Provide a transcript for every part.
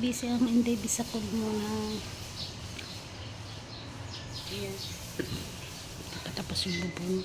busy ang Inday Bisacol muna. Ayan. Tapos yung bubong.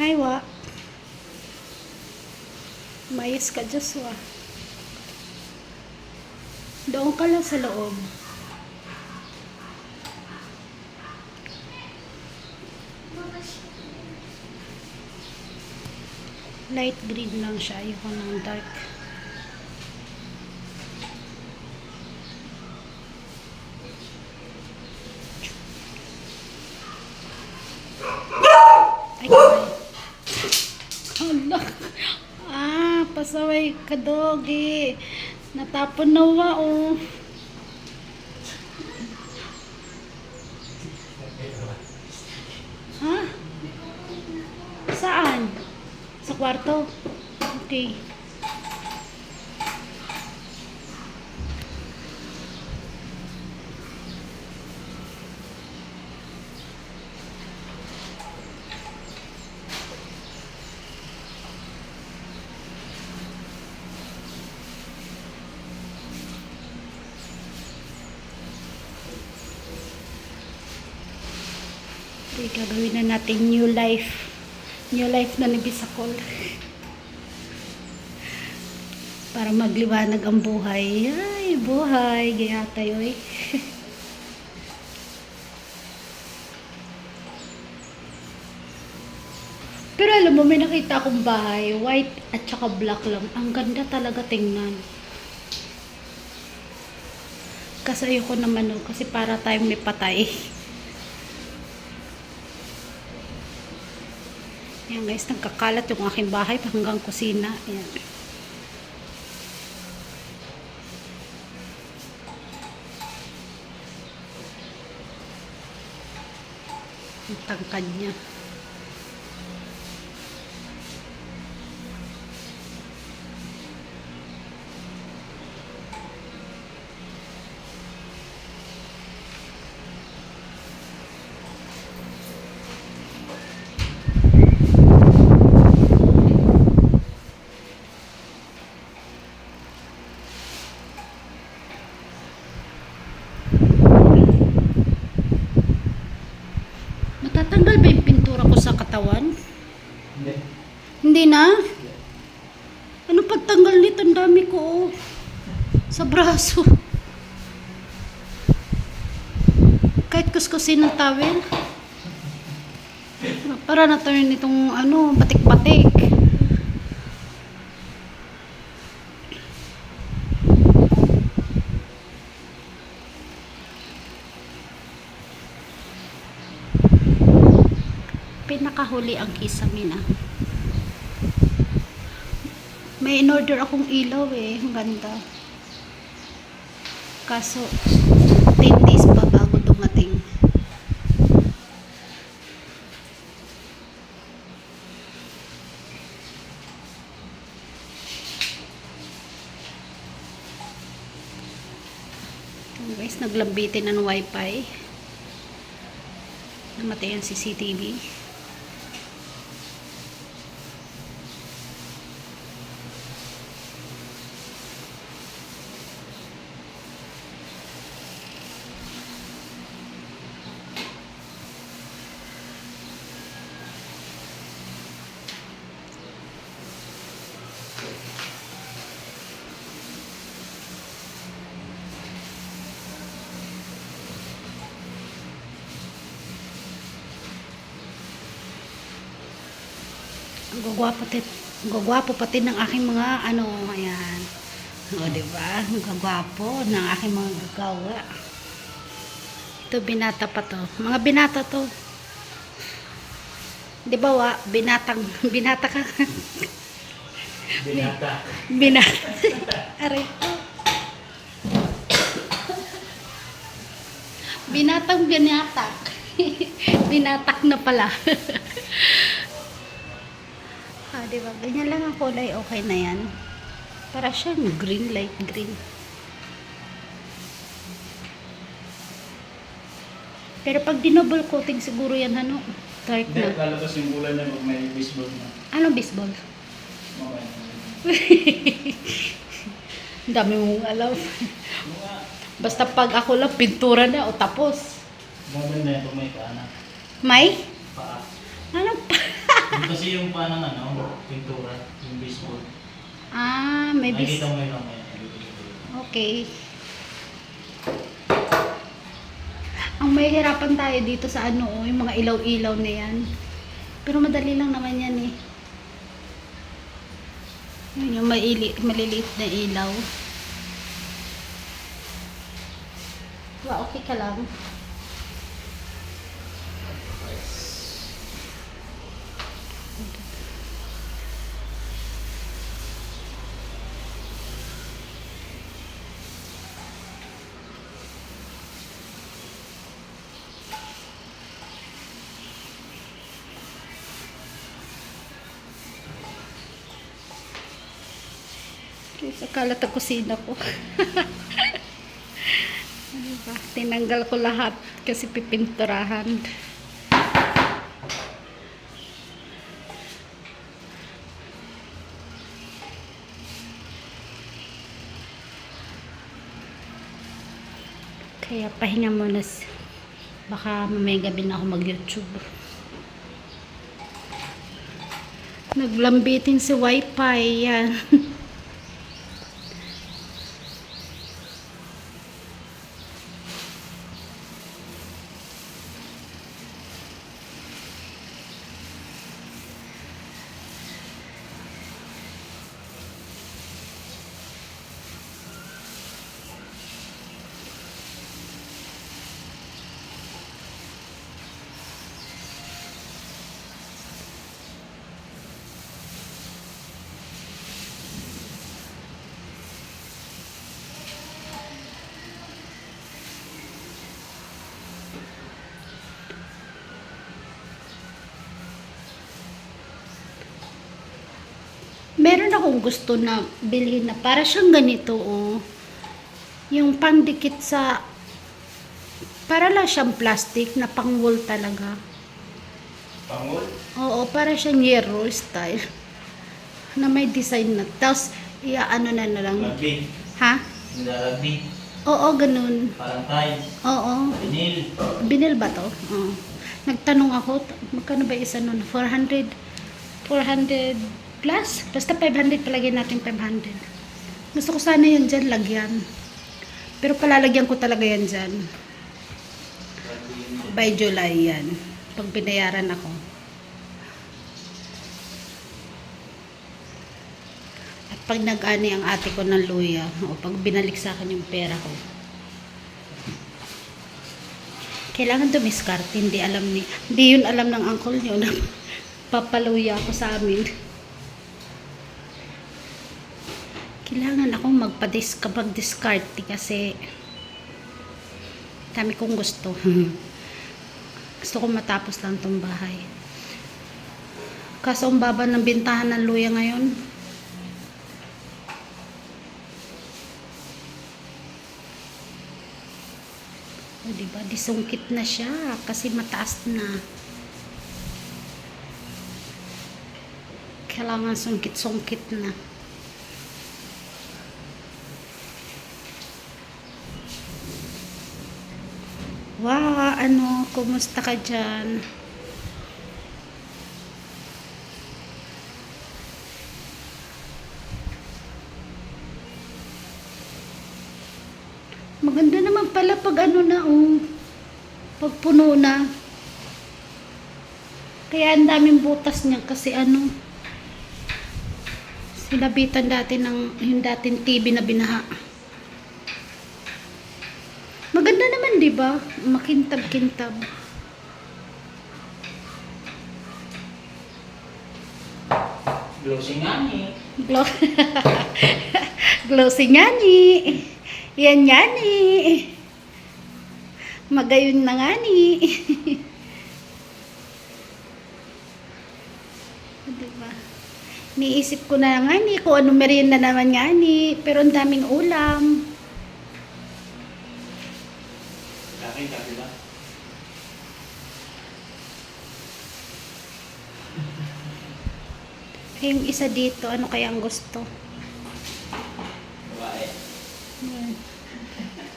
Hi, Wa. Mayos ka, Joshua. Doon ka lang sa loob. Light green lang siya. Ayoko ng dark. Ay, hala. Pasaway ka, doggy. Natapon na wa, oh. Ha? Saan? Sa kwarto? Okay. Okay, gagawin na natin new life. New life na ni Bisacol. Para magliwanag ang buhay. Ay, buhay. Gaya tayo eh. Pero alam mo, may nakita akong bahay. White at saka black lang. Ang ganda talaga tingnan. Kasi ayoko naman no, kasi para tayong may patay. Ayan guys, nagkakalat yung aking bahay hanggang kusina. Ayan. Ang tangkad niya. Matatanggal ba yung pintura ko sa katawan? Hindi. Hindi na? Ano pagtanggal nito? Ang dami ko oh. Sa braso. Kahit kuskusin ng towel. Para na tayo nitong ano, batik-batik. Pinakahuli ang kisame na. May in-order akong ilaw eh. Ang ganda. Kaso, 10 days pa bago dumating. Guys, naglambitin ng wifi. Namatay ang CCTV. Ang gagwapo pati ng aking mga ano, ayan. O, diba? Ang gagwapo ng aking mga gagawa. Ito, binata pa to. Mga binata to. Di ba binatang, binata ka. Binata. Binata. Aray ko. Binatang binatak. Binatak na pala. Di ba? Ganyan lang ang kulay. Okay na yan. Para siyang green, light green. Pero pag dinouble coating siguro yan, ano? Dark Hindi, na. lalabas yung kulay na pag may baseball na. Anong baseball? Okay. Ang dami mong alam. Mga, Basta pag ako lang, pintura na o tapos. maganda yan pag may paa. May? Paa. Ano pa? Yung kasi yung paa ng pintura, yung baseball. May Nakikita mo yun ako. Okay. Ang mahihirapan tayo dito sa yung mga ilaw-ilaw na yan. Pero madali lang naman yan eh. Yun yung maliliit na ilaw. Okay ka lang. Sa kalat ang kusina ko. Diba? Tinanggal ko lahat kasi pipinturahan. Kaya pahinga muna. Baka mamaya gabi na ako mag-YouTube. Naglambitin si Wi-Fi. Yan. Meron akong gusto na bilhin na para siyang ganito, oh. Yung pandikit sa, para lang siyang plastic na pang-wool talaga. Pangol? Oo, para siyang yero style. Na may design na. Tapos, ano na lang. Rugby. Ha? Rugby. Oo, ganun. Parang tiles. Oo. Vinyl. Binil ba to? Oo. Nagtanong ako, magkano ba isa nun? 400 plus? Basta 500, palagyan natin 500. Gusto ko sana yan dyan, lagyan. Pero palalagyan ko talaga yan dyan. By July yan. Pag binayaran ako. At pag nag-ani ang ate ko ng luya, o pag binalik sa akin yung pera ko, kailangan dumiskarte. Hindi yun alam ng uncle nyo na papaluya ako sa amin. Kailangan akong mag-discarte kasi dami kong gusto. Gusto kong matapos lang tong bahay. Kaso ang baba ng bintahan ng luya ngayon. O diba, disungkit na siya kasi mataas na. Kailangan sungkit-sungkit na. Wow, kumusta ka dyan? Maganda naman pala pag pag puno na. Kaya ang daming butas niya kasi sinabitan dati yung dating TV na binaha. Maganda naman, di ba? Makintab-kintab. Glossy nga ni. Glow Glossy nga ni. Yan nga ni. Magayon na nga ni. Diba? Niisip ko na nga ni kung ano merienda naman nga ni. Pero ang daming ulam. Laki, laki ba? Yung isa dito, ano kaya ang gusto? Babae. Yan.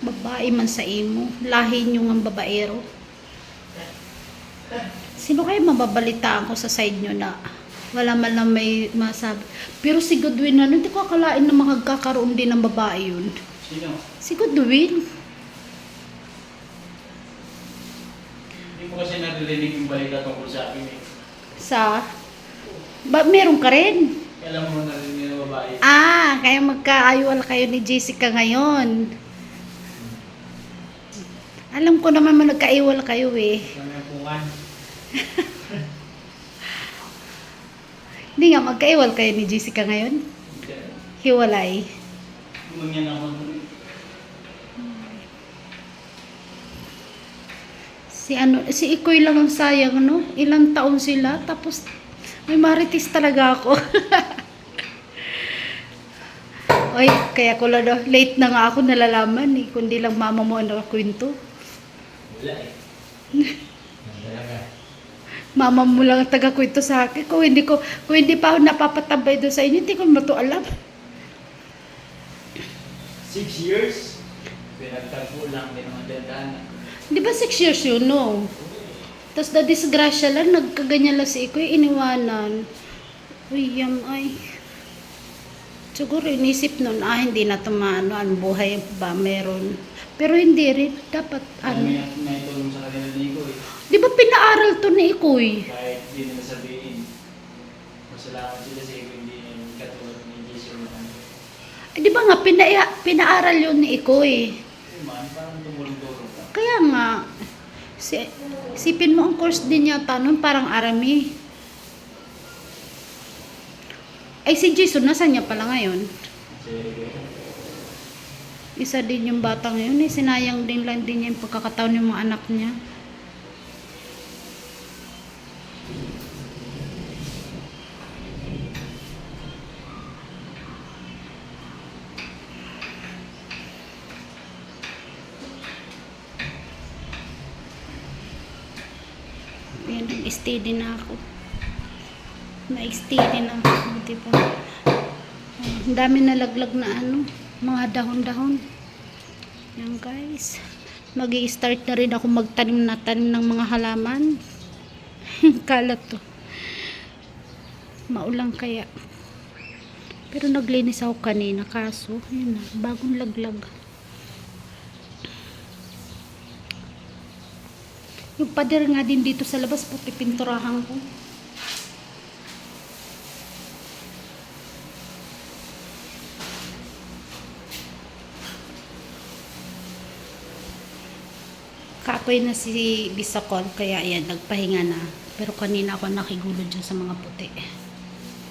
Babae man sa imo. Lahi nyo ang babaero. Sino kayo mababalitaan ko sa side nyo na wala man lang may masabi. Pero si Goodwin na, hindi ko akalain na magkakaroon din ng babae yun. Sino? Si Goodwin. Hindi mo kasi naririnig yung balita tungkol sa akin eh. Meron ka rin? Alam mo narinig na babae. Kaya magkaaywal kayo ni Jessica ngayon. Alam ko naman nagkaiwal kayo eh. Kami ang pungan. Hindi nga, magkaiwal kayo ni Jessica ngayon? Hiwalay. Ganyan ako. Si Ikoy lang ang sayang, no? Ilang taon sila, tapos may marites talaga ako. Oy, kaya ko lang, late na nga ako nalalaman eh, kundi lang mama mo ang nakakwento. Wala eh. Talaga. Mama mo lang ang taga-kwento sa akin. Kung hindi pa ako napapatabay doon sa inyo, hindi ko mato alam. 6 years? Pinagtagpo lang, hindi naman dandahan. Di ba 6 years yun, no? Tapos na disgrasya lang, nagkaganyan lang si Ikoy, iniwanan. Uy, ay. Siguro inisip nun, hindi na tumano, ang buhay ba meron. Pero hindi rin, dapat May tulong sa kanila ni Iko eh. Di ba pinaaral to ni Ikoy? Kahit di nila sabihin. Masalamat sila sa Iko, hindi katulad ni Jason na ano. Di ba nga, pinaaral yun ni Ikoy? Man, parang tumulong-tulong ka. Kaya nga, sipin mo ang course din yata nun, parang arami. Ay, si Jason, nasaan niya pala ngayon? Kasi Isa din yung batang yun, sinayang din lang din yung pagkakataon ng mga anak niya. Yan, nag-steady na ako. Na-steady na ako, diba? Ang dami nalaglag na mga dahon-dahon. Yan guys. Mag-i-start na rin ako magtanim ng mga halaman. Kalat to. Maulang kaya. Pero naglinis ako kanina, kaso, yun na, bagong laglag. Yung pader nga din dito sa labas, puti pinturahan ko. Kapoy na si Bisakol, kaya ayan, nagpahinga na. Pero kanina ako nakigulod dyan sa mga puti.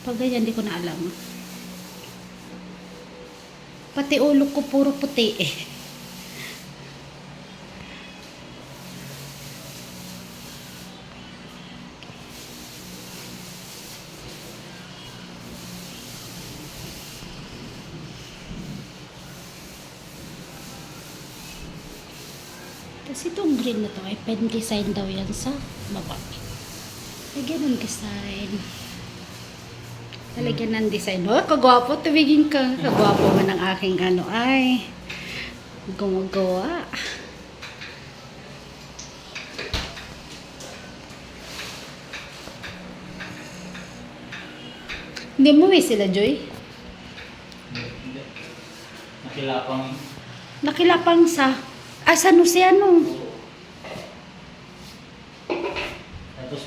Pag ganyan, di ko na alam. Pati ulo ko puro puti eh. Kasi itong green na to ay pen design daw yan sa baba. Lagyan ng design. Talagyan ng design. Oh, kagwapo. Tumigin ka. Kagwapo man ang aking ay. Gumagawa. Hindi mo sila, Joy? hindi. Nakilapang. Nakilapang sa... San Jose ano? Tapos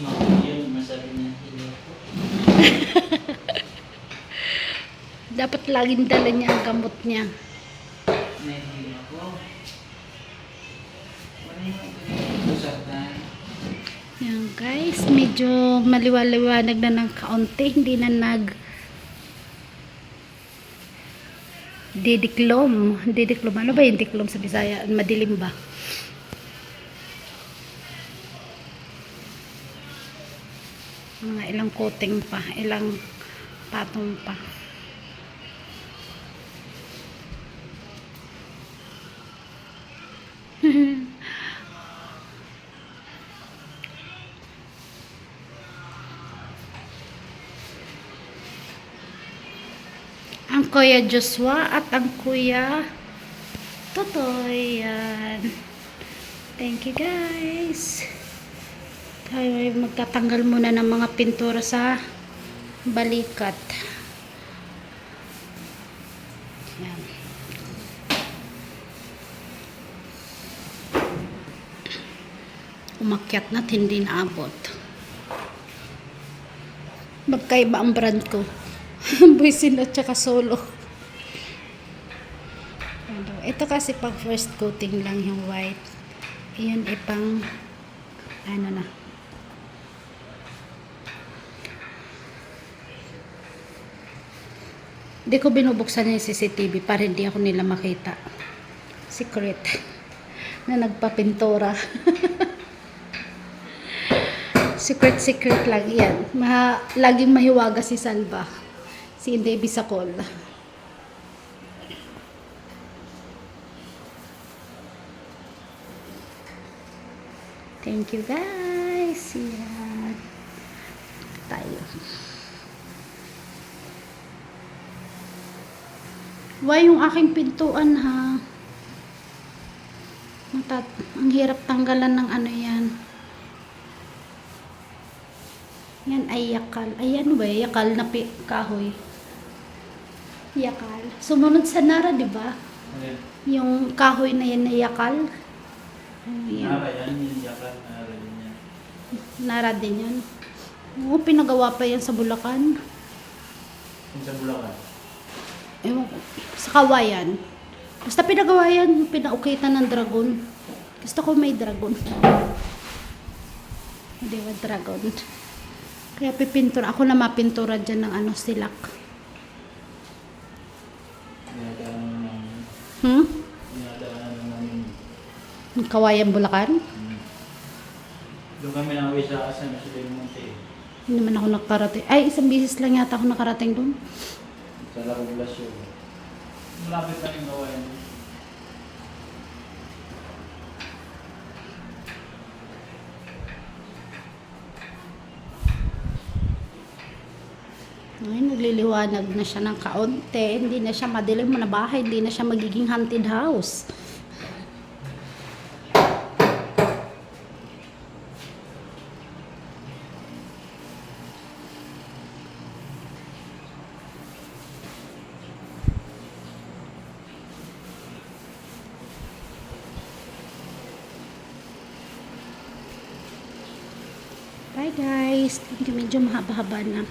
yun, masabi niya. Dapat laging dala niya ang gamot niya. Nahihiyo ako. Usap tayo. Yan guys, medyo maliwanag na ng kaunti. Hindi na Didiklom. Didiklom. Ano ba yung diklom sa Bisaya? Madilim ba? Mga ilang coating pa. Ilang patong pa. Ang Kuya Joshua at ang Kuya Totoy. Yan. Thank you guys. Tayo ay magtatanggal muna ng mga pintura sa balikat. Yan. Umakyat na, hindi naabot. Magkaiba ang brand ko. Buisin at saka solo. Ito kasi pang first coating lang yung white. Iyan ipang ano na. Hindi ko binubuksan yung CCTV para hindi ako nila makita. Secret. Na nagpapintura. Secret lang yan. Laging mahiwaga si Salva. Si Inday Bisacol. Thank you guys. Yan. Tayo. Why yung aking pintuan ha? Ang hirap tanggalan ng ano yan. Yan ay yakal. Ayan ba? Yakal na kahoy. Yakal. Sumunod sa Nara, di ba? Okay. Yung kahoy na yan na yakal. Ayan. Nara yan, yung yakal, nara din yan. Nara din yan. Oo, pinagawa pa yan sa Bulacan. Yung sa Bulacan. Ewan ko. Sa Kawayan. Basta pinagawa yan, pinaukitan ng dragon. Gusto ko may dragon. Hindi ba dragon? Kaya pipintura. Ako na mapintura dyan ng ano, silak. Dinadaanan namin. Kawayan, Bulacan? Doon kami nauwi sa San Jose del Monte. Hindi naman ako nakarating. Ay, isang bisis lang yata ako nakarating doon. Sa La Poblacion. Malapit lang yung gawain. Ngayon, nagliliwanag na siya ng kaunti. Hindi na siya madilim na bahay. Hindi na siya magiging haunted house. Bye guys. Thank you. Medyo mahaba-haba na.